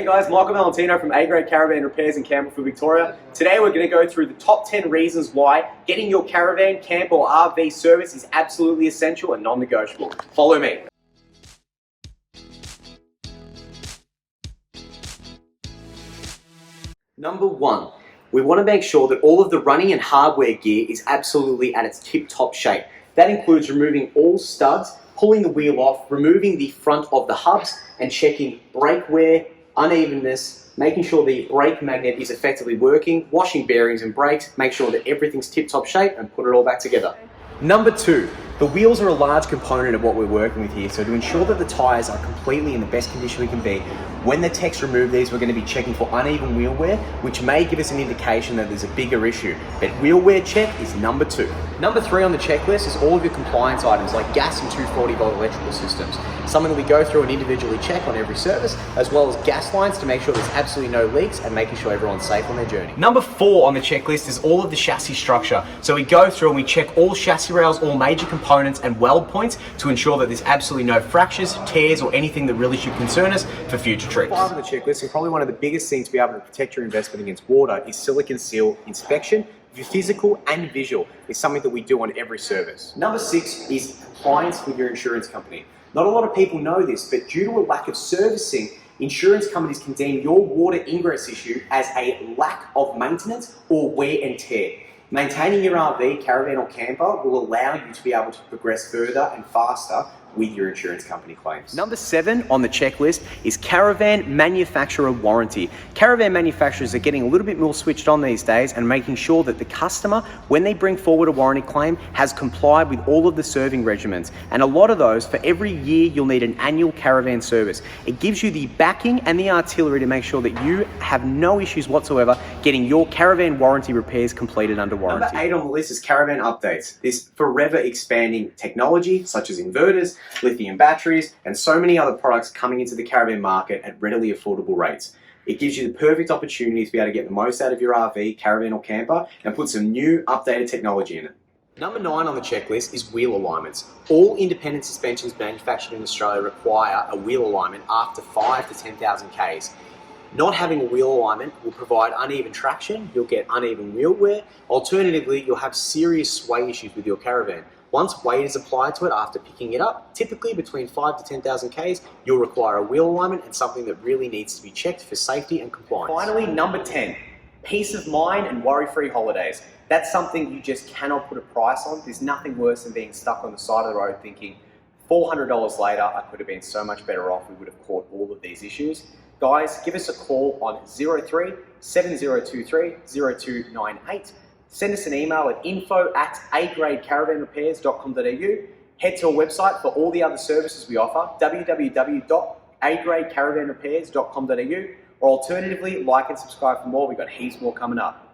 Hey guys, Michael Valentino from A-Grade Caravan Repairs in Campbellfield, Victoria. Today we're going to go through the top 10 reasons why getting your caravan, camp or RV service is absolutely essential and non-negotiable. Follow me. Number 1, we want to make sure that all of the running and hardware gear is absolutely at its tip-top shape. That includes removing all studs, pulling the wheel off, removing the front of the hubs, and checking brake wear, unevenness, making sure the brake magnet is effectively working, washing bearings and brakes, make sure that everything's tip-top shape, and put it all back together. Number 2, the wheels are a large component of what we're working with here, so to ensure that the tyres are completely in the best condition we can be, when the techs remove these, we're going to be checking for uneven wheel wear, which may give us an indication that there's a bigger issue. But wheel wear check is number 2. Number 3 on the checklist is all of your compliance items like gas and 240-volt electrical systems. Something that we go through and individually check on every service, as well as gas lines to make sure there's absolutely no leaks and making sure everyone's safe on their journey. Number 4 on the checklist is all of the chassis structure. So we go through and we check all chassis rails, all major components and weld points to ensure that there's absolutely no fractures, tears or anything that really should concern us for future trips. 5 on the checklist, and probably one of the biggest things to be able to protect your investment against water is silicon seal inspection. Physical and visual is something that we do on every service. Number 6 is compliance with your insurance company. Not a lot of people know this, but due to a lack of servicing, insurance companies can deem your water ingress issue as a lack of maintenance or wear and tear. Maintaining your RV, caravan or camper will allow you to be able to progress further and faster with your insurance company claims. Number 7 on the checklist is caravan manufacturer warranty. Caravan manufacturers are getting a little bit more switched on these days and making sure that the customer, when they bring forward a warranty claim, has complied with all of the serving regimens. And a lot of those, for every year, you'll need an annual caravan service. It gives you the backing and the artillery to make sure that you have no issues whatsoever getting your caravan warranty repairs completed under warranty. Number 8 on the list is Caravan Updates. This forever expanding technology, such as inverters, lithium batteries, and so many other products coming into the caravan market at readily affordable rates. It gives you the perfect opportunity to be able to get the most out of your RV, caravan or camper and put some new updated technology in it. Number 9 on the checklist is wheel alignments. All independent suspensions manufactured in Australia require a wheel alignment after 5 to 10,000 Ks. Not having a wheel alignment will provide uneven traction, you'll get uneven wheel wear, alternatively you'll have serious sway issues with your caravan. Once weight is applied to it after picking it up, typically between 5 to 10,000 Ks, you'll require a wheel alignment and something that really needs to be checked for safety and compliance. Finally, number 10, peace of mind and worry-free holidays. That's something you just cannot put a price on. There's nothing worse than being stuck on the side of the road thinking, $400 later, I could have been so much better off. We would have caught all of these issues. Guys, give us a call on 03 7023 0298. Send us an email at info@agradecaravanrepairs.com.au. Head to our website for all the other services we offer, www.agradecaravanrepairs.com.au, or alternatively, like and subscribe for more. We've got heaps more coming up.